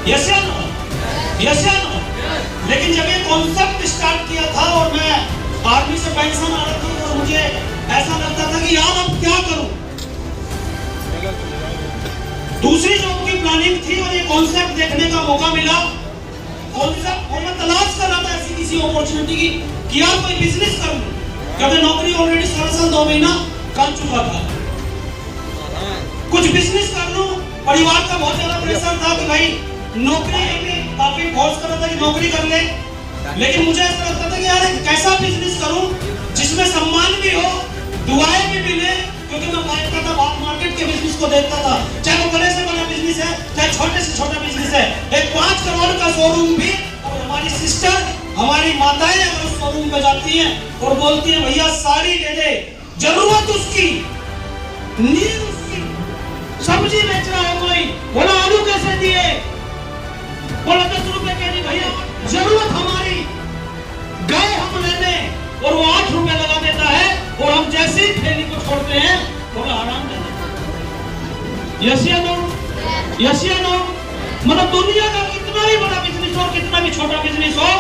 Yes या no? Yes या no? लेकिन जब ये कॉन्सेप्ट स्टार्ट किया था और मैं आर्मी से पेंशन आ रहा था और मुझे ऐसा लगता था कि यार अब क्या करूं, दूसरी जॉब की प्लानिंग थी और ये कॉन्सेप्ट देखने का मौका मिला। कॉन्सेप्ट और मैं तलाश कर रहा था ऐसी किसी अपॉर्चुनिटी की कि यार कोई बिजनेस कर लूं, क्योंकि नौकरी ऑलरेडी 7 साल 2 महीना कर चुका था। कुछ बिजनेस कर लूं, परिवार का बहुत ज्यादा प्रेशर था कि भाई नौकरी में काफी फोर्स कर रहा था कि नौकरी कर ले, लेकिन मुझे ऐसा लगता था कि यार एक कैसा बिजनेस करूं जिसमें सम्मान भी हो, दुआएं भी मिले, क्योंकि मैं देखता था बात मार्केट के बिजनेस को देखता था, चाहे वो बड़े से बड़ा बिजनेस है चाहे छोटे से छोटा बिजनेस है। एक 5 करोड़ का शोरूम भी, और हमारी सिस्टर हमारी माताएं अगर उस शोरूम पे जाती हैं और बोलती हैं भैया साड़ी ले दे, जरूरत उसकी नींद उसकी, सब्जी बेच रहा है कोई, बोला आलू कैसे दिए, बोला 10 रुपए के नहीं भैया, जरूरत हमारी गए हम लेने और वो 8 रुपए लगा देता है और हम जैसे ही थैली को छोड़ते हैं थोड़ा आराम दे देते हैं। यस या नो? यस या नो? मतलब दुनिया का कितना भी बड़ा बिजनेस हो, कितना भी छोटा बिजनेस हो,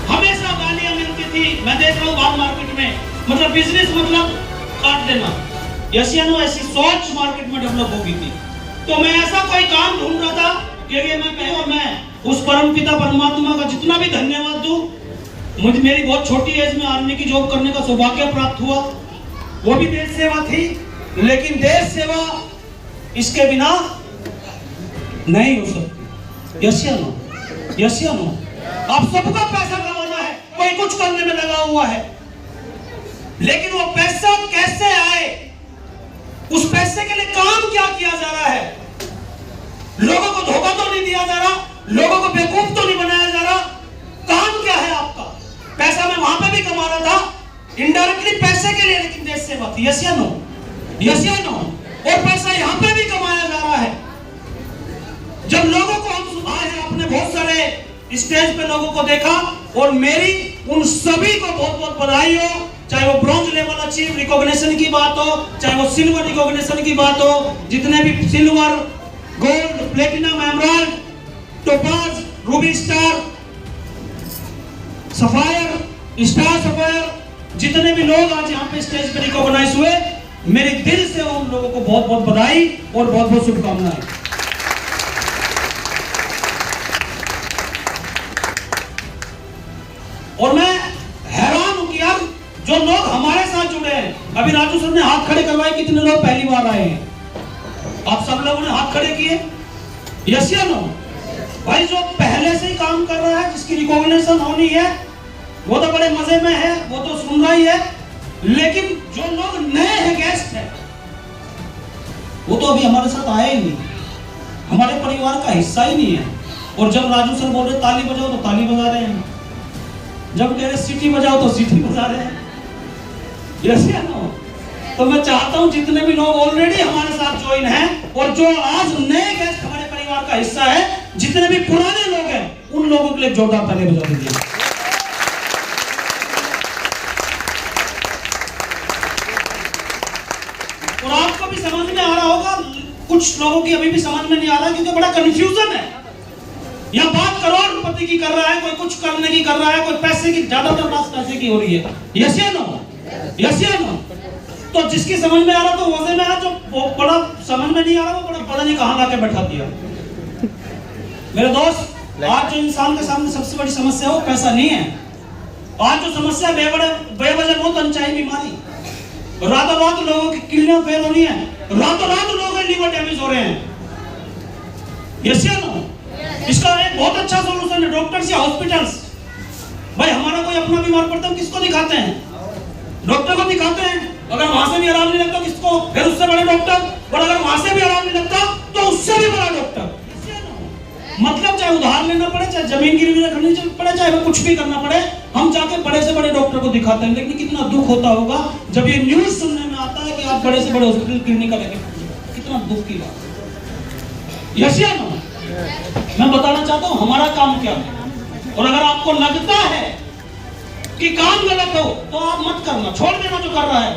हमेशा गालियां मिलती थी। मैं देख रहा हूँ बाहर मार्केट में, मतलब बिजनेस मतलब काट देना। यस या नो? ऐसी सोच मार्केट में डेवलप हो गई थी। तो मैं ऐसा कोई काम ढूंढ रहा था कि मैं उस परम पिता परमात्मा का जितना भी धन्यवाद दूं। मुझे मेरी बहुत छोटी एज में आर्मी की जॉब करने का सौभाग्य प्राप्त हुआ, वो भी देश सेवा थी, लेकिन देश सेवा इसके बिना नहीं हो सकती। यस या नो? यस या नो? आप सबका पैसा कमाना है, कोई कुछ करने में लगा हुआ है, लेकिन वो पैसा कैसे आए, उस पैसे के लिए काम क्या किया जा रहा है, लोगों को धोखा तो नहीं दिया जा रहा, लोगों को बेवकूफ तो नहीं बनाया जा रहा, काम क्या है आपका? पैसा मैं वहां पे भी कमा रहा था इनडायरेक्टली पैसे के लिए, लेकिन देश सेवा थी। यस या नो? यस या नो? और पैसा यहाँ पे भी कमाया जा रहा है। जब लोगों को हम सुनाए हैं, अपने बहुत सारे स्टेज पे लोगों को देखा, और मेरी उन सभी को बहुत बहुत बधाई हो, चाहे वो ब्रॉन्ज लेवल अचीव रिकॉग्निशन की बात हो, चाहे वो सिल्वर रिकॉग्निशन की बात हो, जितने भी silver, gold, platinum, emerald, topaz, Ruby star, sapphire, star sapphire, जितने भी लोग आज यहाँ पे स्टेज पे रिकॉग्नाइज हुए, मेरे दिल से उन लोगों को बहुत बहुत बधाई और बहुत बहुत शुभकामनाएं। और मैं हैरान हूं कि यार जो लोग हमारे साथ जुड़े हैं, अभी राजू सर ने हाथ खड़े करवाए, कितने लोग पहली बार आए हैं? आप सब लोगों ने हाथ खड़े किए। यस या नो? भाई जो पहले से ही काम कर रहा है, जिसकी रिकॉग्निशन होनी है, वो तो बड़े मजे में है, वो तो सुन रहा ही है, लेकिन जो लोग नए हैं, गेस्ट हैं, वो तो अभी हमारे साथ आए ही नहीं, हमारे परिवार का हिस्सा ही नहीं है। और जब राजू सर बोल रहे ताली बजाओ तो ताली बजा रहे हैं, जब कह रहे सीटी बजाओ तो सीटी बजा रहे हैं। यस या नो? तो मैं चाहता हूं जितने भी लोग ऑलरेडी हमारे साथ ज्वाइन हैं और जो आज नए गेस्ट हमारे परिवार का हिस्सा है, जितने भी पुराने लोग हैं, उन लोगों के लिए जोरदार ताली बजा दीजिए। और आपको भी समझ में आ रहा होगा, कुछ लोगों की अभी भी समझ में नहीं आ रहा क्योंकि बड़ा कंफ्यूजन है। यहाँ बात करोड़पति की कर रहा है, कोई कुछ करने की कर रहा है, कोई पैसे की, ज्यादातर बात पैसे की हो रही है। यस या नो? यस या नो? तो जिसकी समझ में आ रहा तो मजे में आ रहा, जो बड़ा समझ में नहीं आ रहा वो बड़ा पता नहीं कहां लाके बैठा दिया। मेरे दोस्त, आज जो इंसान के सामने सबसे बड़ी समस्या हो पैसा नहीं है। आज जो समस्या बेवजह मौत, अनचाही बीमारी, रातों रात लोगों की किडनियां फेल हो रही है, रातों रात लोगों के लिवर डैमेज हो रहे हैं। यस या नो? इसका एक बहुत अच्छा सॉल्यूशन है डॉक्टर्स या हॉस्पिटल्स। भाई हमारा कोई अपना बीमार पड़ता है, किसको दिखाते हैं? डॉक्टर को दिखाते हैं। अगर वहां से भी आराम नहीं लगता किसको? फिर उससे बड़े डॉक्टर, और अगर वहां से भी आराम नहीं लगता तो उससे भी बड़ा डॉक्टर। मतलब चाहे उधार लेना पड़े, चाहे जमीन गिरवी रखनी पड़े, चाहे वो कुछ भी करना पड़े, हम जाके बड़े से बड़े डॉक्टर को दिखाते हैं। लेकिन कितना दुख होता होगा जब ये न्यूज सुनने में आता है कि आप बड़े से बड़े हॉस्पिटल क्लिनिक का लेके, कितना दुख की बात। यस या नो? मैं बताना चाहता हूं हमारा काम क्या है, और अगर आपको लगता है कि काम गलत हो तो आप मत करना, छोड़ देना जो कर रहा है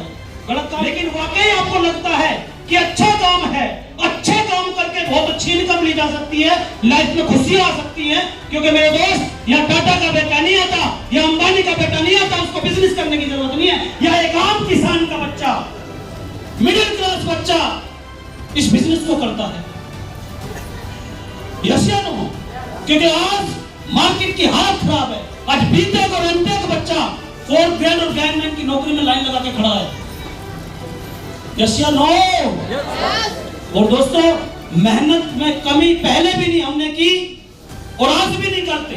गलत काम। लेकिन वाकई आपको लगता है कि अच्छा काम है, अच्छे काम करके बहुत अच्छी इनकम ली जा सकती है, लाइफ में खुशियां आ सकती है। क्योंकि मेरे दोस्त, या टाटा का बेटा नहीं आता, या अंबानी का बेटा नहीं आता, उसको बिजनेस करने की जरूरत नहीं है। या एक आम किसान का बच्चा, मिडिल क्लास बच्चा इस बिजनेस को करता है। यस या नो? क्योंकि आज मार्केट की हालत खराब है। आज बीटेक और एमटेक बच्चा 4th ग्रेड और गैंगमैन की नौकरी में लाइन लगा के खड़ा है। यस या नो? और दोस्तों, मेहनत में कमी पहले भी नहीं हमने की और आज भी नहीं करते।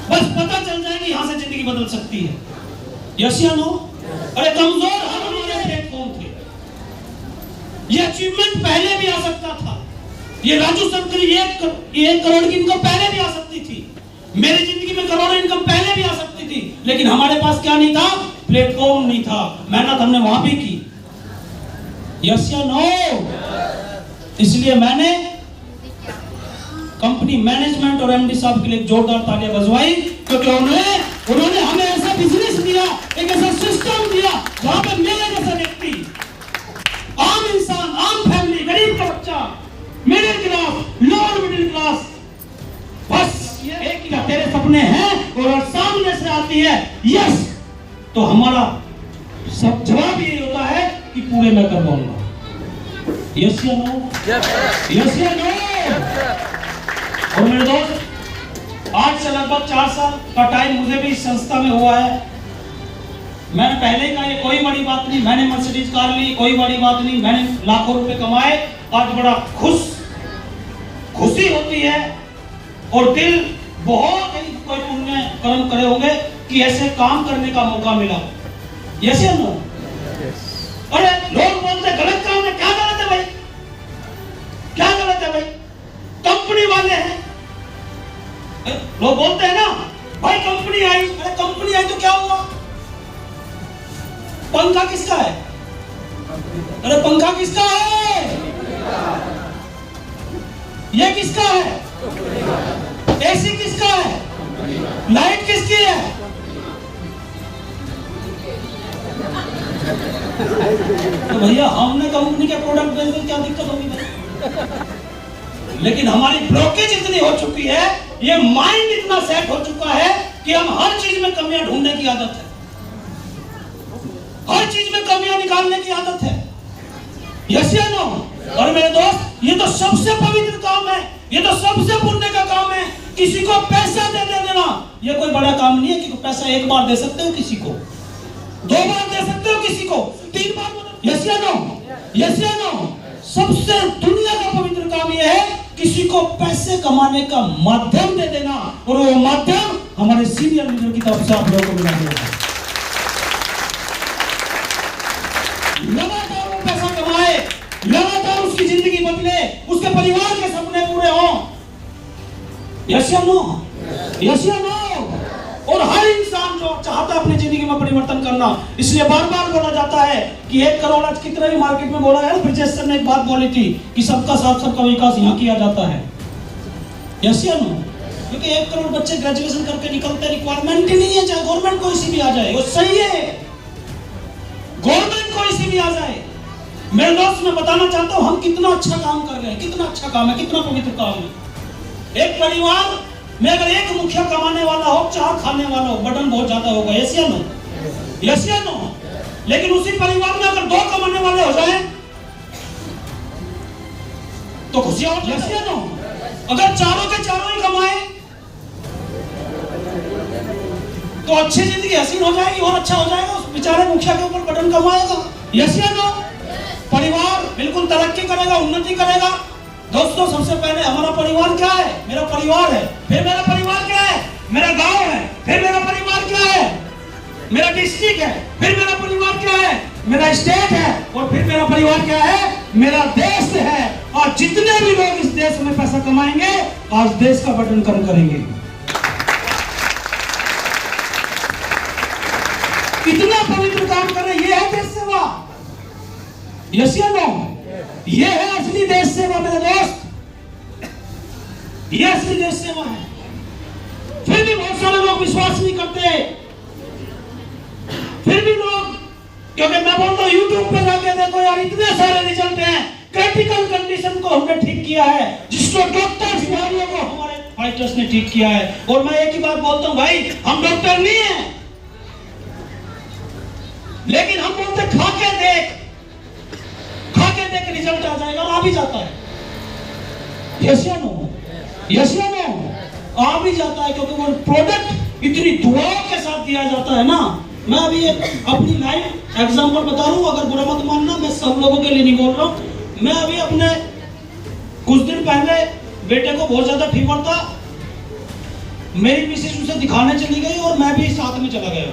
बस पता चल जाएगी यहां से जिंदगी बदल सकती है। यस या नो? अरे कमजोर हमारे प्लेटफॉर्म थे। ये अचीवमेंट पहले भी आ सकता था। ये राजू सरकरी 1 करोड़ की इनकम पहले भी आ सकती थी। मेरी जिंदगी में करोड़ों इनकम पहले भी आ सकती थी, लेकिन हमारे पास क्या नहीं था? प्लेटफॉर्म नहीं था। मेहनत हमने वहां भी की। यस या नो? इसलिए मैंने कंपनी मैनेजमेंट और एमडी साहब के लिए जोरदार तालियां बजवाई, क्योंकि उन्होंने हमें ऐसा बिजनेस दिया, एक ऐसा सिस्टम दिया जहां पर मेरे जैसा व्यक्ति, आम इंसान, आम फैमिली, गरीब का बच्चा, middle class, lower middle class, बस एक ही तेरे सपने हैं और सामने से आती है यस, तो हमारा सब जवाब ये होता है कि पूरे मैं करवाऊंगा। यस या नो? यस या नो? और मेरे दोस्त, आज से लगभग 4 साल का टाइम मुझे भी इस संस्था में हुआ है। मैंने पहले कहा ये कोई बड़ी बात नहीं, मैंने मर्सिडीज कार ली, कोई बड़ी बात नहीं, मैंने लाखों रुपए कमाए। आज बड़ा खुशी होती है और दिल बहुत ही कोई पुण्य कर्म करे होंगे कि ऐसे काम करने का मौका मिला। यस या नो? अरे लोग बोलते गलत काम है, क्या गलत है भाई? क्या गलत है भाई? कंपनी वाले हैं, लोग बोलते हैं ना भाई कंपनी आई। अरे कंपनी आई तो क्या हुआ? पंखा किसका है? अरे पंखा किसका है? ये किसका है? एसी किसका है? लाइट किसकी है? तो भैया हमने कंपनी के प्रोडक्ट बेच दे, क्या दिक्कत होगी भाई? लेकिन हमारी ब्लॉकेज इतनी हो चुकी है, ये माइंड इतना सेट हो चुका है कि हम हर चीज में कमियां ढूंढने की आदत है, हर चीज में कमियां निकालने की आदत है। यस या नो? और मेरे दोस्त, ये तो सबसे पवित्र काम है, ये तो सबसे पुण्य का काम है। किसी को पैसा दे देना ये कोई बड़ा काम नहीं है कि पैसा एक बार दे सकते हो किसी को, 2 बार दे सकते हो किसी को, 3 बार। यस या नो? यस या नो? सबसे दुनिया का पवित्र काम यह है किसी को पैसे कमाने का माध्यम दे देना, और वो माध्यम हमारे सीनियर लीडर की तरफ से आप लोगों को मिला देगा। लगातार वो पैसा कमाए, लगातार उसकी जिंदगी बदले, उसके परिवार के सपने पूरे हों। यस या नो? यस या नो? और हर इंसान जो चाहता है अपनी जिंदगी में परिवर्तन करना, इसलिए बार बार बोला जाता है कि 1 करोड़ आज कितना भी मार्केट में बोला है। ब्रिजेश सर ने एक बात बोली थी कि सबका साथ सबका विकास यहाँ किया जाता है। यस या नो? क्योंकि 1 करोड़ बच्चे ग्रेजुएशन करके निकलते, रिक्वायरमेंट ही नहीं है, चाहे गवर्नमेंट कोई सी भी आ जाए, वो सही है, गवर्नमेंट कोई सी भी आ जाए। मेरे दोस्त, मैं बताना चाहता हूँ हम कितना अच्छा काम कर रहे हैं, कितना अच्छा काम है, कितना पवित्र काम है। एक परिवार में अगर एक मुखिया कमाने वाला हो, 4 खाने वाला हो, बटन बहुत ज्यादा होगा। यस या नो? यस या नो? लेकिन उसी परिवार में अगर 2 कमाने वाले हो जाए तो खुशियां हो। यस या नो? अगर चारों के चारों ही कमाए तो अच्छी जिंदगी हसीन हो जाएगी और अच्छा हो जाएगा। उस बेचारे मुखिया के ऊपर बटन कमाएगा। यस या नो? परिवार बिल्कुल तरक्की करेगा, उन्नति करेगा। दोस्तों, सबसे पहले हमारा परिवार क्या है? मेरा परिवार है। फिर मेरा परिवार क्या है? मेरा गांव है। फिर मेरा परिवार क्या है? मेरा डिस्ट्रिक्ट है। फिर मेरा परिवार क्या है? मेरा स्टेट है। और फिर मेरा परिवार क्या है? मेरा देश है। और जितने भी लोग इस देश में पैसा कमाएंगे, आज देश का बटन कम करेंगे। कितना पवित्र काम कर रहे, ये है देश सेवा। यस या नो? ये है असली देश सेवा मेरे दोस्त, ये असली देश सेवा है। फिर भी बहुत सारे लोग विश्वास नहीं करते, फिर भी लोग, क्योंकि मैं बोलता हूं YouTube पे जाके देखो यार, इतने सारे रिजल्ट हैं, प्रैक्टिकल करने कंडीशन को हमने ठीक किया है, जिसको डॉक्टर बीमारियों को हमारे फाइटर्स ने ठीक किया है। और मैं एक ही बात बोलता हूं भाई, हम डॉक्टर नहीं हैं, लेकिन हम बोलते खा के देख रिजल्ट आ जाएगा, और आ भी जाता है। यस या नो? यस या नो? आ भी जाता है, क्योंकि वो प्रोडक्ट इतनी दुआओं के साथ दिया जाता है ना। मैं अभी एक अपनी लाइव एग्जांपल बता रहा हूं, अगर बुरा मत मानना, मैं सब लोगों के लिए नहीं बोल रहा हूं। मैं अभी अपने कुछ दिन पहले बेटे को बहुत ज्यादा फीवर था, मेरी मिसेज उसे दिखाने चली गई और मैं भी साथ में चला गया।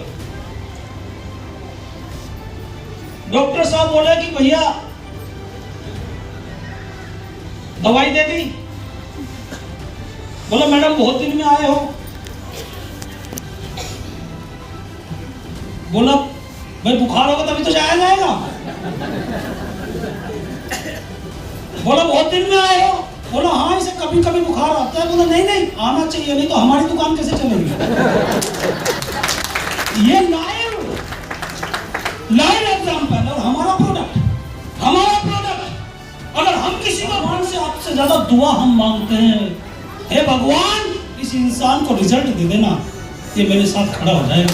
डॉक्टर साहब बोले कि भैया दवाई दे दी। बोला मैडम बहुत दिन में आए हो। बोला भाई बुखार होगा तभी तो जाया जाएगा। बोला बहुत दिन में आए हो। बोला हाँ इसे कभी कभी बुखार आता है। बोला नहीं नहीं आना चाहिए, नहीं तो हमारी दुकान कैसे चलेगी। ये लाइव एग्जाम्पल है। और हमारा प्रोडक्ट अगर हम किसी भगवान से आपसे ज्यादा दुआ हम मांगते हैं, हे भगवान इस इंसान को रिजल्ट दे देना, ये मेरे साथ खड़ा हो जाएगा।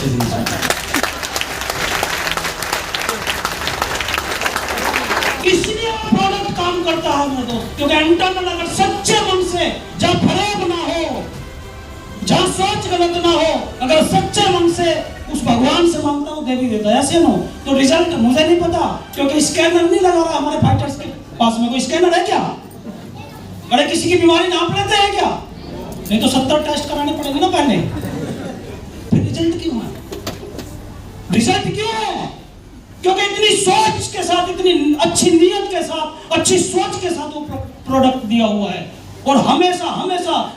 इसलिए प्रोडक्ट काम करता है मेरे दोस्त, क्योंकि इंटरनल अगर सच्चे मन से, जहाँ फरेब ना हो, जहाँ सोच गलत ना हो, अगर सच्चे मन से उस भगवान से मांगता हूँ, दे भी देता है। ऐसे नो तो रिजल्ट मुझे नहीं पता, क्योंकि स्कैनर नहीं लगा रहा हमारे फाइटर्स के पास में। कोई स्कैनर है क्या? अरे किसी की बीमारी नाप लेते हैं क्या? नहीं तो 70 टेस्ट कराने पड़ेंगे ना पहले। फिर रिजल्ट क्यों है? रिजल्ट क्यों है? क्योंकि इतनी सोच के साथ, इतनी अच्छी नीयत के साथ, अच्छी सोच के साथ वो प्रोडक्ट दिया हुआ है। और हमेशा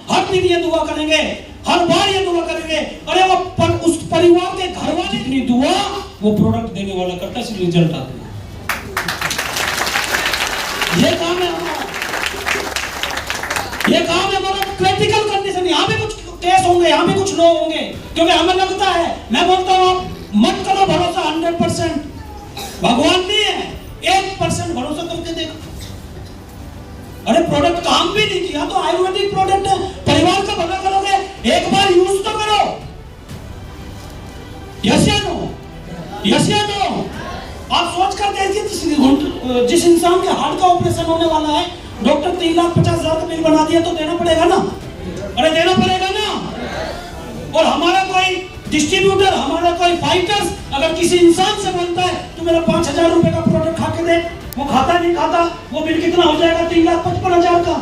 हर दिन ये दुआ करेंगे, हर बार ये दुआ करेंगे, अरे वो उस परिवार के घर वाले इतनी दुआ वो प्रोडक्ट देने वाला करता है, इसलिए रिजल्ट आता है। ये काम है हमारा, ये काम है हमारा। क्रिटिकल कंडीशन, यहाँ भी कुछ केस होंगे, यहाँ भी कुछ लोग होंगे, क्योंकि हमें लगता है, मैं बोलता हूँ मत करो भरोसा 100%, भगवान नहीं है, 1% भरोसा करके देखो। अरे प्रोडक्ट काम भी नहीं किया तो आयुर्वेदिक प्रोडक्ट है, परिवार का भला करोगे, एक बार यूज तो करो। यस या नो? यस या नो? आप सोच कर देखिए, जिस इंसान के हार्ट का ऑपरेशन होने वाला है, डॉक्टर 3,50,000 का बिल बना दिया तो देना पड़ेगा ना। अरे देना पड़ेगा ना। और हमारा कोई डिस्ट्रीब्यूटर, हमारा कोई फाइटर्स अगर किसी इंसान से बोलता है तो मेरा 5,000 रुपए का प्रोडक्ट खा के दे, वो खाता नहीं खाता, वो बिल कितना हो जाएगा? 3,55,000 का।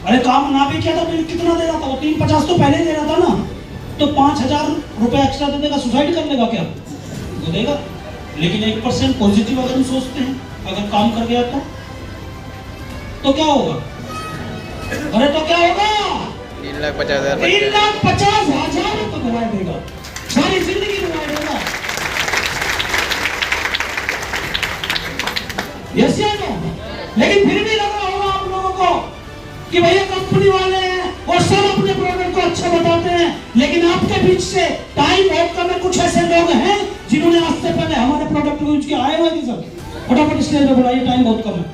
अरे काम ना भी किया तो बिल कितना दे रहा था? वो 350 तो पहले दे रहा था ना। तो 5,000 रुपए एक्स्ट्रा दे देगा, सुसाइड कर लेगा क्या? वो देगा। लेकिन 1% पॉजिटिव अगर हम सोचते हैं, अगर काम कर गया तो क्या होगा? अरे तो क्या होगा? 3,50,000 3,50,000 तो दवाई देगा, सारी जिंदगी दवाई देगा। यस या नो? लेकिन फिर भी लग रहा होगा आप लोगों को कि भैया कंपनी वाले हैं और सब अपने प्रोडक्ट को अच्छा बताते हैं, लेकिन आपके बीच से टाइम बहुत कम है, कुछ ऐसे लोग हैं जिन्होंने आज से पहले हमारे प्रोडक्ट को यूज किया। आए हुए कि सर फटाफट स्टेज पे बुलाइए, टाइम बहुत कम है।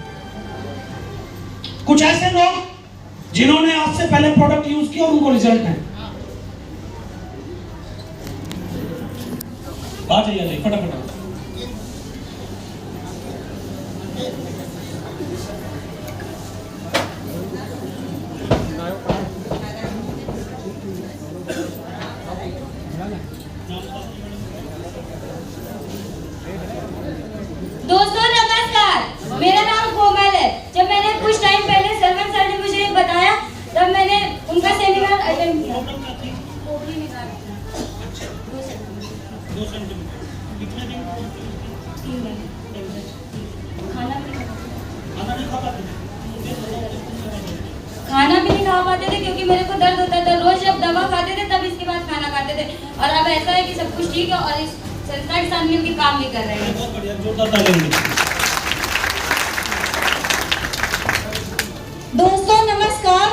कुछ ऐसे लोग जिन्होंने आज से पहले प्रोडक्ट यूज किया और उनको रिजल्ट है। बात है फटाफट। दोस्तों नमस्कार, मेरा नाम कोमल है। जब मैंने कुछ टाइम पहले सरवन सर ने मुझे बताया, तब मैंने उनका सेमिनार अटेंड किया। खाना भी नहीं खा पाते थे, क्योंकि मेरे को दर्द होता था। रोज जब दवा खाते थे तब इसके बाद खाना खाते थे। और अब ऐसा है कि सब कुछ ठीक है और इस संस्था के साथ मिलकर काम भी कर रहे हैं। बहुत बढ़िया, जोरदार तालियां। दोस्तों नमस्कार।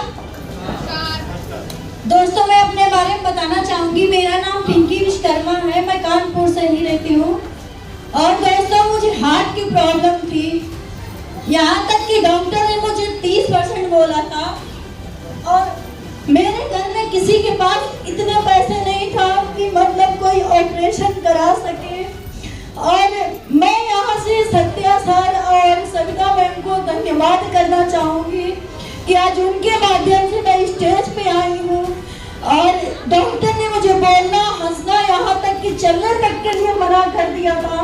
दोस्तों मैं अपने बारे में बताना चाहूंगी। मेरा नाम पिंकी विश्वकर्मा है, मैं कानपुर से ही रहती हूँ। और दोस्तों मुझे हार्ट की प्रॉब्लम थी, यहाँ तक कि डॉक्टर ने मुझे 30% बोला था, और मेरे घर में किसी के पास इतना पैसे नहीं था कि मतलब कोई ऑपरेशन करा सके। और मैं यहाँ से सत्या सर और सविता मैम को धन्यवाद करना चाहूँगी कि आज उनके माध्यम से मैं स्टेज पे आई हूँ। और डॉक्टर ने मुझे बोलना, हंसना, यहाँ तक कि चलने तक के लिए मना कर दिया था।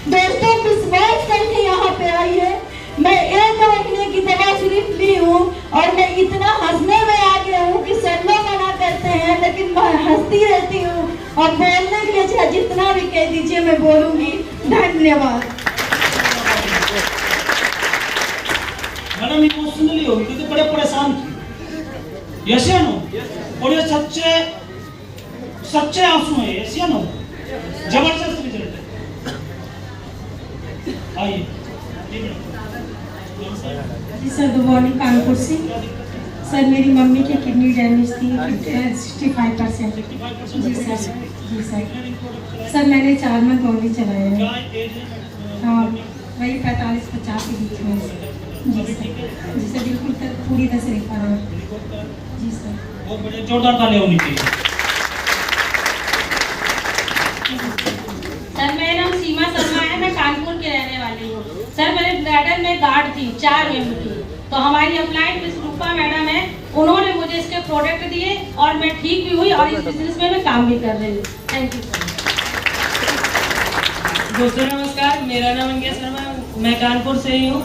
दोस्तों, विश्वास करके यहाँ पे आई है। मैं 1 महीने की दवा सिर्फ ली हूँ और मैं इतना हंसने में आ गया हूँ कि सब लोग मना करते हैं, लेकिन मैं हंसती रहती हूँ और बोलने के लिए चाहे जितना भी कह दीजिए मैं बोलूँगी। धन्यवाद। मैडम इमोशनली होगी क्योंकि बड़े परेशान थे, यस या नो? और ये सच्चे आंसू हैं, यस या नो? जबरदस्त रिजल्ट है। आइए जी सर, गुड मॉर्निंग। कानपुर से सर, मेरी मम्मी की किडनी डैमेज थी 65%। जी सर, जी सर। सर मैंने 4 मंथ ओनली चलाया है। हाँ, वही 45-50 के बीच में। जी सर, बिल्कुल पूरी तरह से रिकवर है। जी सर, बहुत बड़े जोरदार तालियां होनी चाहिए। सर मेरा नाम सीमा शर्मा है, मैं कानपुर के रहने वाली हूँ। सर मेरे ब्लैडर में गांठ थी 4 mm की, तो हमारी अपलाइड मिस रूपा मैडम है, उन्होंने मुझे इसके प्रोडक्ट दिए और मैं ठीक भी हुई और इस बिजनेस में मैं काम भी कर रही हूँ। Thank you sir. दोस्तों नमस्कार, मेरा नाम अंकित शर्मा है, मैं कानपुर से ही हूँ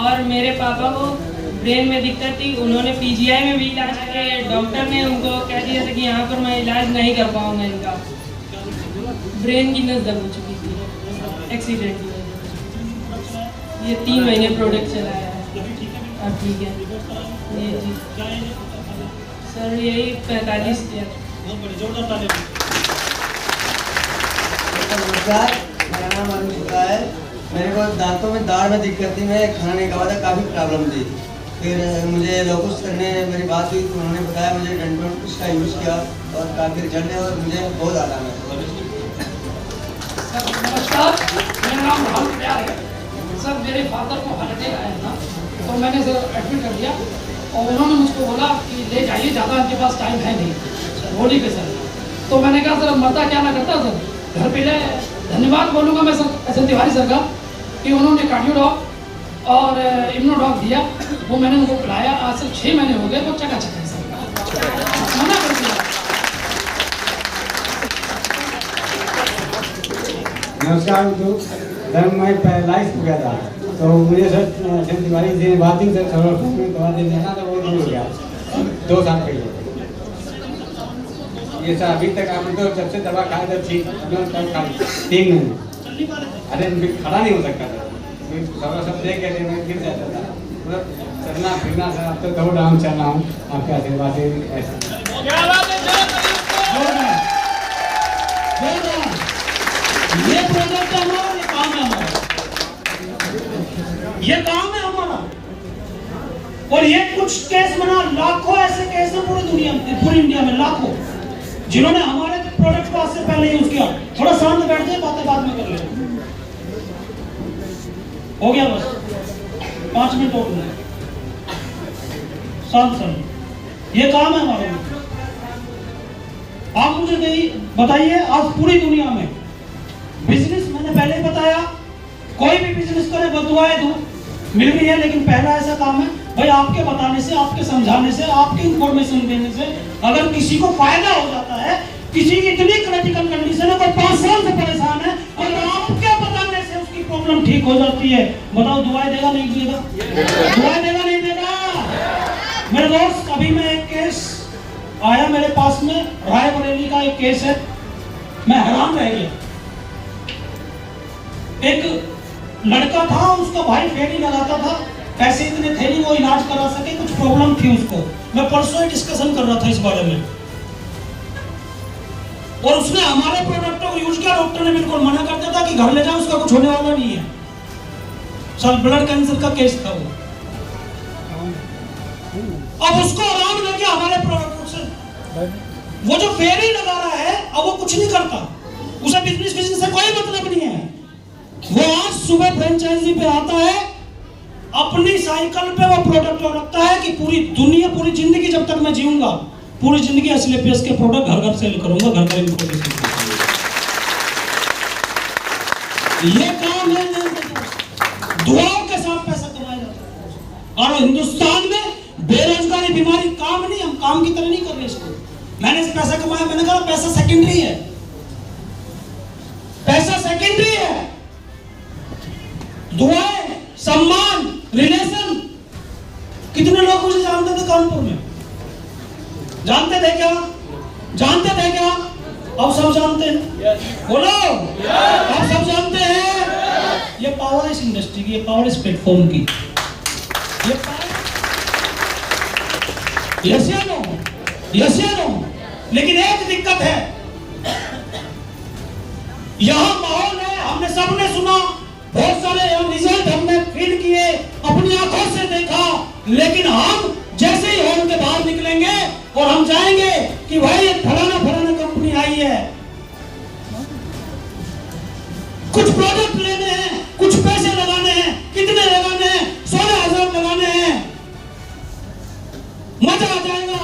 और मेरे पापा को ब्रेन में दिक्कत थी। उन्होंने पीजीआई में भी इलाज किया। डॉक्टर ने उनको कह दिया था कि यहाँ पर मैं इलाज नहीं कर पाऊँगा, इनका ब्रेन की नस दब हो चुकी थी एक्सीडेंट की वजह से। ये 3 महीने प्रोडक्ट चलाया है, अब ठीक है। ये जी सर, यही 45,000। नमस्कार, मेरा नाम अरुण शुक्ला है। मेरे को दांतों में दाढ़ में दिक्कत थी, मैं खाना नहीं खा था, काफ़ी प्रॉब्लम थी। फिर मुझे लोकस करने मेरी बात हुई तो उन्होंने बताया, मुझे डेंटोनिक्स का यूज़ किया और काफ़ी रिजल्ट है और मुझे बहुत आराम है। नमस्कार, मेरा नाम राहुल प्यार है। सर मेरे फादर को हार्ट अटैक आया था, तो मैंने सर एडमिट कर दिया और उन्होंने मुझको बोला कि ले जाइए, ज़्यादा उनके पास टाइम है नहीं होली पे सर। तो मैंने कहा सर मरता क्या ना करता सर। घर पे धन्यवाद बोलूँगा मैं सर एस तिवारी सर का कि उन्होंने कार्डियोडॉग और इम्यूनोडॉग दिया, वो मैंने उनको पिलाया। आज सर 6 महीने हो गए, वो चकाचक है सर, मना कर दिया। नमस्कार सर, मैं पैरालाइज हो गया था, तो मुझे सर तिवारी से बात थी सर, दवा देने आना था, वो दूर हो गया 2 साल पहले। ये सर अभी तक आपने तो जब से दवा खाया था ठीक, 3 महीने। अरे खड़ा नहीं हो सकता था, सब देख के मैं गिर जाता था, मतलब चलना फिरना सर। अब तो दौड़ रहा हूँ, चल रहा हूँ, आपके आशीर्वाद से ऐसा। ये प्रोजेक्ट हमारा, ये काम है हमारा, ये काम है हमारा। और ये कुछ केस बना, लाखों ऐसे केस हैं पूरी दुनिया में, पूरी इंडिया में लाखों, जिन्होंने हमारे प्रोडक्ट को आज से पहले यूज किया। थोड़ा शांत बैठ जाए, बातें बाद में कर ले। हो गया बस 5 मिनट और लें, शांत शांत। ये काम है हमारा। आप मुझे बताइए, आज पूरी दुनिया में बिजनेस, मैंने पहले ही बताया, कोई भी बिजनेस करे बदुआएं दूं मिल रही है, लेकिन पहला ऐसा काम है भाई, आपके बताने से, आपके समझाने से, आपके इंफॉर्मेशन देने से अगर किसी को फायदा हो जाता है, किसी की इतनी क्रिटिकल कंडीशन है, कोई 5 साल से परेशान है, और आपके बताने से उसकी प्रॉब्लम ठीक हो जाती है, बताओ दुआएं देगा नहीं देगा? दुआएं देगा नहीं देगा? मेरे दोस्त, अभी मैं एक केस आया मेरे पास में, रायबरेली का एक केस है, मैं हैरान रह गया। एक लड़का था, उसका भाई फेरी लगाता था, पैसे इतने थे नहीं वो इलाज करा सके, कुछ प्रॉब्लम थी उसको। मैं परसों ही डिस्कशन कर रहा था इस बारे में, और उसने हमारे प्रोडक्ट को यूज किया। डॉक्टर ने बिल्कुल मना कर दिया था कि घर ले जाओ, उसका कुछ होने वाला नहीं है। सर ब्लड कैंसर का केस था वो, अब उसको आराम लग गया हमारे प्रोडक्ट से। वो जो फेरी लगा रहा है, अब वो कुछ नहीं करता, उसे बिजनेस से कोई मतलब नहीं है। वो आज सुबह फ्रेंचाइजी पे आता है, अपनी साइकिल पे वो प्रोडक्ट रखता है कि पूरी दुनिया, पूरी जिंदगी जब तक मैं जीऊंगा, पूरी जिंदगी एसएलपीएस के प्रोडक्ट घर घर सेल करूंगा, घर घर इनको बेचूंगा। ये काम है, दुआओं के साथ पैसा कमाया जाता है। और हिंदुस्तान में बेरोजगारी बीमारी काम नहीं, हम काम की तरह नहीं कर रहे इसको। मैंने पैसा कमाया, मैंने कहा पैसा सेकेंडरी है, पैसा सेकेंडरी है। दुआएं, सम्मान, रिलेशन। कितने लोग मुझे जानते थे कानपुर में? जानते थे क्या? जानते थे क्या? अब सब जानते हैं। बोलो, अब सब जानते हैं। ये पावर इस इंडस्ट्री की, ये पावर इस प्लेटफॉर्म की, ये यस या नो? यस या नो? लेकिन एक दिक्कत है, यहां माहौल है, हमने सबने सुना, बहुत सारे रिजल्ट हमने फील किए, अपनी आंखों से देखा, लेकिन हम जैसे ही हॉल के बाहर निकलेंगे और हम जाएंगे कि भाई ये फलाना फलाना कंपनी आई है, कुछ प्रोडक्ट लेने हैं, कुछ पैसे लगाने हैं, कितने लगाने हैं? 16,000 लगाने हैं, मजा आ जाएगा,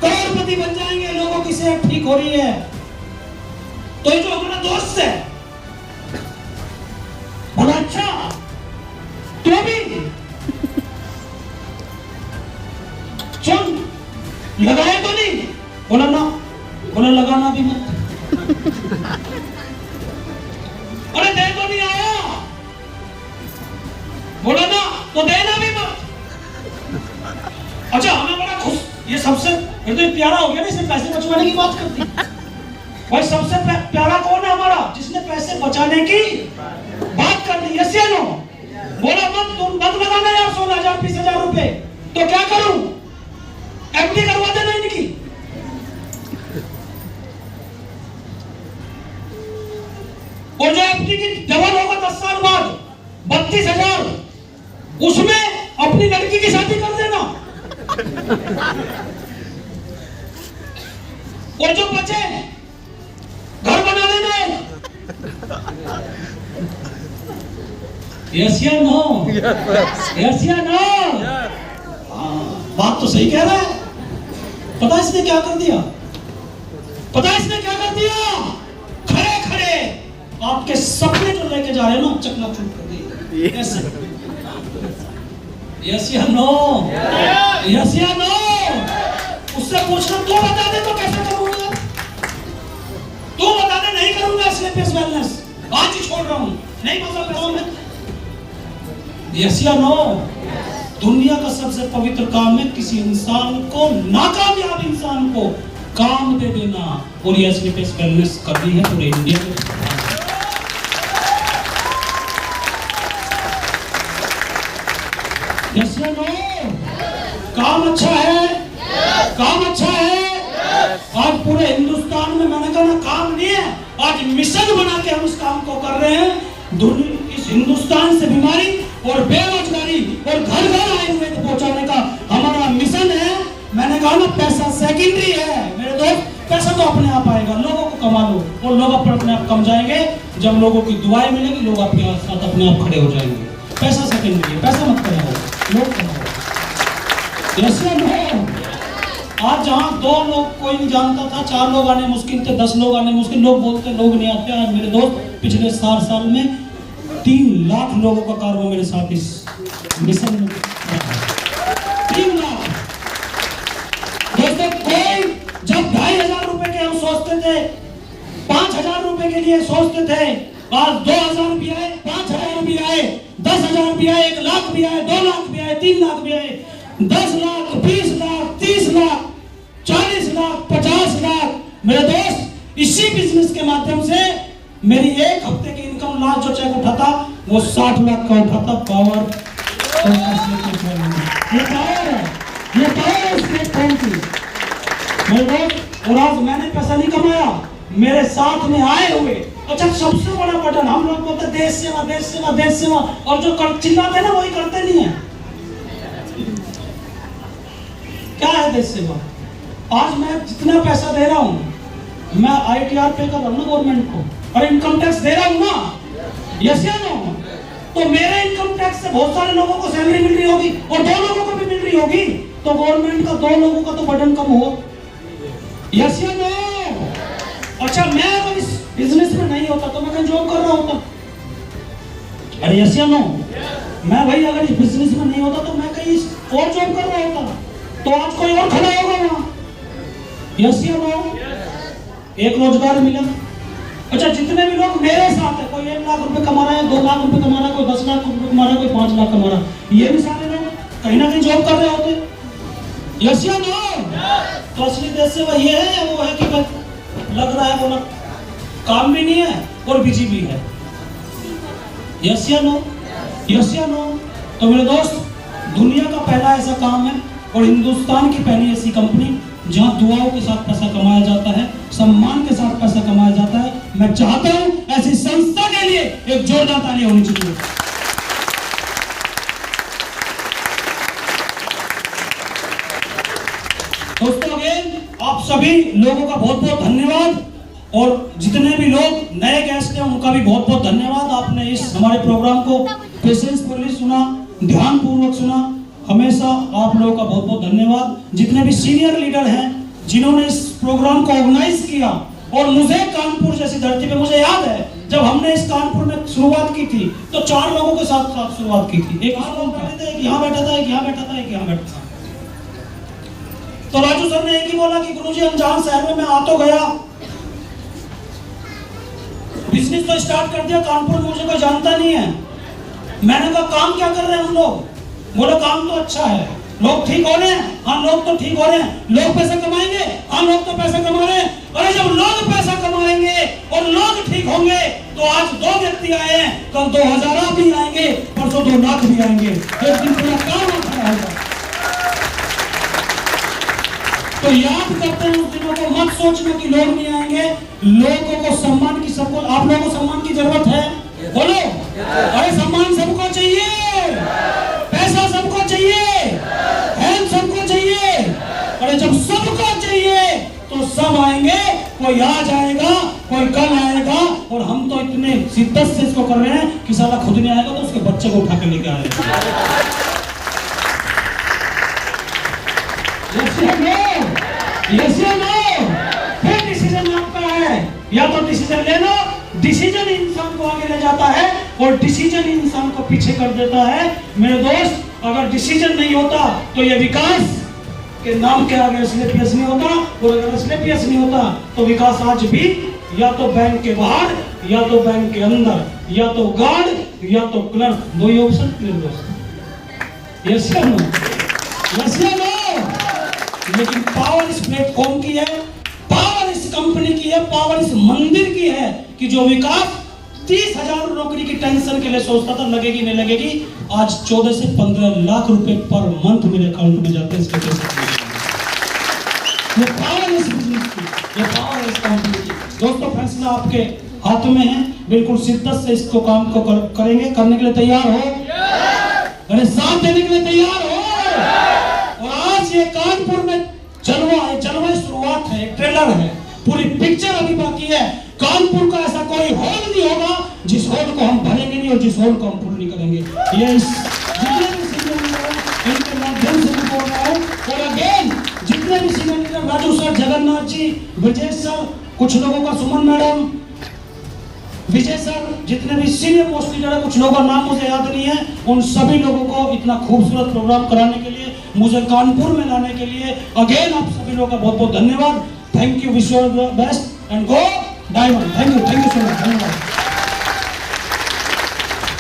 करोड़पति बन जाएंगे, लोगों की सेहत ठीक हो रही है। तो ये जो हमारा दोस्त है बोला, अच्छा तो भी सुन, लगाया तो नहीं? बोला ना, बोला लगाना भी मत। अरे दे तो नहीं आया? बोला ना, तो देना भी मत। अच्छा, हमें बड़ा खुश, ये सबसे तो प्यारा हो गया ना, इसने पैसे बचवाने की बात करती। भाई सबसे प्यारा कौन है हमारा? जिसने पैसे बचाने की बात कर दी। यस या नो? बोला मत, तुम मत लगाना यार 16,000 20,000 रुपए। तो क्या करूं? एफडी करवा देना इनकी। और जो एफडी की डबल होगा 10 साल बाद 32,000, उसमें अपनी लड़की की शादी कर देना। और जो बचे घर बना देना। यस या नो? यस या नो? बात तो सही कह रहा है। पता है इसने क्या कर दिया? पता है इसने क्या कर दिया? खड़े खड़े आपके सपने जो लेके जा रहे हैं ना, चकनाचूर कर दिए। यस या नो? यस या नो? उससे पूछना, तू बता दे तो कैसे करूंगा? तू बता दे, नहीं करूंगा एसएलपीएस वेलनेस, आज ही छोड़ रहा हूं, नहीं बता रहा हूं मैं। यस या नो? दुनिया का सबसे पवित्र काम है किसी इंसान को, नाकामयाब इंसान को काम दे देना, और ये एसएलपीएस वेलनेस करनी है पूरे इंडिया में। यस या नो? काम अच्छा है, काम अच्छा है। आज पूरे हिंदुस्तान में मैंने कहा ना, काम नहीं है, आज मिशन बना के हम इस काम को कर रहे हैं। इस हिंदुस्तान से बीमारी और बेरोजगारी और घर घर आए हुए को पहुंचाने का हमारा मिशन है। मैंने कहा ना, पैसा सेकेंडरी है मेरे दोस्त, पैसा तो अपने आप आएगा, लोगों को कमा लो और लोग अपने आप कम जाएंगे। जब लोगों की दुआएं मिलेगी, लोग आपके साथ अपने आप खड़े हो जाएंगे। पैसा सेकेंडरी है, पैसा मत कमाओ, लोग कमाओ। जैसे आज जहाँ 2 लोग कोई नहीं जानता था, 4 लोग आने मुश्किल थे, 10 लोग आने मुश्किल, लोग बोलते लोग नहीं आते। आज मेरे दोस्त पिछले 4 साल में 3 लाख लोगों का कार्य मेरे साथ इस मिशन में 3 लाख। दोस्तों, कोई जब 2,500 रुपए के हम सोचते थे, 5,000 रुपए के लिए सोचते थे, आज 2,000 भी आए, 5,000 भी आए, 10,000 भी आए, 1 लाख भी आए, 2 लाख भी आए, 3 लाख भी आए, 10 लाख, 20 लाख, 30 लाख, 40 लाख, 50 लाख। मेरे दोस्त, इसी बिजनेस के माध्यम से मेरी 1 हफ्ते की इनकम लास्ट जो चेक उठाता वो 60 लाख का उठाता। पावर ये पावर है, ये पावर है इस प्लेटफॉर्म की मेरे दोस्त। और आज मैंने पैसा नहीं कमाया, मेरे साथ में आए हुए। अच्छा, सबसे बड़ा बटन हम लोग बोलते देश सेवा, देश सेवा, देश सेवा, और जो चिल्लाते ना वही करते नहीं है। क्या है देश सेवा? आज मैं जितना पैसा दे रहा हूँ, मैं ITR पे कर रहा हूँ ना गवर्नमेंट को, और इनकम टैक्स दे रहा हूँ ना। यस या नो? तो मेरे इनकम टैक्स से बहुत सारे लोगों को सैलरी मिल रही होगी और 2 लोगों को भी मिल रही होगी, तो गवर्नमेंट का 2 लोगों का तो बर्डन कम हुआ। यस या नो? अच्छा, मैं अगर इस बिजनेस में नहीं होता तो मैं कहीं जॉब कर रहा होता। अरे यस या नो? मैं भाई अगर इस बिजनेस में नहीं होता तो मैं कहीं और जॉब कर रहा होता, तो आज कोई और खड़ा होगा वहां। यस या नो? एक रोजगार मिला। अच्छा, जितने भी लोग मेरे साथ है, कोई 1 लाख रुपए कमा रहा है, 2 लाख रुपए कमा रहा है, कोई 10 लाख रुपए कमा रहा है, कोई 5 लाख कमा रहा है, ये भी सारे लोग कहीं ना कहीं जॉब कर रहे होते। यस या नो? तो असली देश सेवा ये है, वो है कि लग रहा है बोला काम भी नहीं है और बिजी भी है। यस या नो? यस या नो? तो मेरे दोस्त, दुनिया का पहला ऐसा काम है और हिंदुस्तान की पहली ऐसी कंपनी जहां दुआओं के साथ पैसा कमाया जाता है, सम्मान के साथ पैसा कमाया जाता है। मैं चाहता हूं ऐसी संस्था के लिए एक जोरदार ताली होनी चाहिए। दोस्तों, अगेन आप सभी लोगों का बहुत बहुत धन्यवाद, और जितने भी लोग नए गेस्ट हैं उनका भी बहुत बहुत धन्यवाद। आपने इस हमारे प्रोग्राम को पेशेंसफुली सुना, ध्यान पूर्वक सुना, हमेशा आप लोगों का बहुत बहुत धन्यवाद। जितने भी सीनियर लीडर हैं जिन्होंने इस प्रोग्राम को ऑर्गेनाइज किया, और मुझे कानपुर जैसी धरती पे, मुझे याद है जब हमने इस कानपुर में शुरुआत की थी तो 4 लोगों के साथ शुरुआत की थी। एक यहाँ बैठा था, एक यहाँ बैठा था, एक यहाँ बैठा था। तो राजू सर ने एक ही बोला कि गुरुजी अनजान शहर में मैं आ तो गया, बिजनेस तो स्टार्ट कर दिया, कानपुर मुझे कोई जानता नहीं है। मैंने कहा काम क्या कर रहे हैं हम लोग? बोले काम तो अच्छा है, लोग ठीक हो रहे हैं। हाँ, लोग तो ठीक हो रहे हैं। लोग पैसा कमाएंगे? हाँ, लोग तो पैसा कमा रहे हैं। अरे जब लोग पैसा कमाएंगे और लोग ठीक होंगे तो आज 2 व्यक्ति आए हैं, कल 2000 भी आएंगे, परसों 2 लाख भी आएंगे, एक दिन पूरा काम अच्छा होगा। तो याद करते हैं उस दिनों को, मत सोचना कि लोग नहीं आएंगे। लोगों को सम्मान की, सबको, आप लोगों को सम्मान की जरूरत है, बोलो। अरे सम्मान सबको चाहिए, पैसा सबको चाहिए, हेल्प सबको चाहिए। अरे जब सबको चाहिए तो सब आएंगे, कोई आज आएगा, कोई कल आएगा, और हम तो इतने शिद्दत से इसको कर रहे हैं कि साला खुद नहीं आएगा तो उसके बच्चे को उठा के लेके आएगा। यस या नो? फिर डिसीजन आपका है, या तो डिसीजन ले लो। डिसीजन इंसान को आगे ले जाता है और डिसीजन इंसान को पीछे कर देता है। मेरे दोस्त, अगर डिसीजन नहीं होता तो ये विकास के नाम के आगे स्लेपियस नहीं होता, और अगर स्लेपियस नहीं होता तो विकास आज भी या तो बैंक के बाहर, या तो बैंक के अंदर, या तो गार्ड, या तो क्लर्क, 2 ही ऑप्शन मेरे दोस्त। यस या नो? यस या नो? लेकिन पावर इस प्लेटफॉर्म की है, पावर इस कंपनी की है, पावर इस मंदिर की है कि जो विकास 30,000 नौकरी की टेंशन के लिए सोचता था लगेगी नहीं लगेगी, आज 14 से 15 लाख रुपए पर मंथ मेरे अकाउंट में जाते हैं इसके पैसे। ये पावर इस बिजनेस की, ये पावर इस कंपनी की। दोस्तों, फैसला आपके हाथ में है, बिल्कुल शिद्दत से इसको काम को करेंगे। करने के लिए तैयार हो? अरे साथ देने के लिए तैयार हो? और आज ये कानपुर में जलवा है, जलवा शुरुआत है, ट्रेलर है, पूरी पिक्चर अभी बाकी है। कानपुर का ऐसा कोई हॉल नहीं होगा जिस हॉल को हम भरेंगे नहीं और जिस हॉल को हम पूर्ण नहीं करेंगे। ये इस जितने भी सीनियर लीडर इनके माध्यम से मैं बोल रहा हूँ। और अगेन जितने भी senior leader, Raju sir, Jagannath ji, Vijay sir, कुछ लोगों का सुमन मैडम, विजय सर, जितने भी सीनियर मोस्ट लीडर है, कुछ लोगों का नाम मुझे याद नहीं है, उन सभी लोगों को इतना खूबसूरत प्रोग्राम कराने के लिए, मुझे कानपुर में लाने के लिए अगेन आप सभी लोगों का बहुत बहुत धन्यवाद। Thank you, wish you the best and go diamond. Thank you so much, धन्यवाद।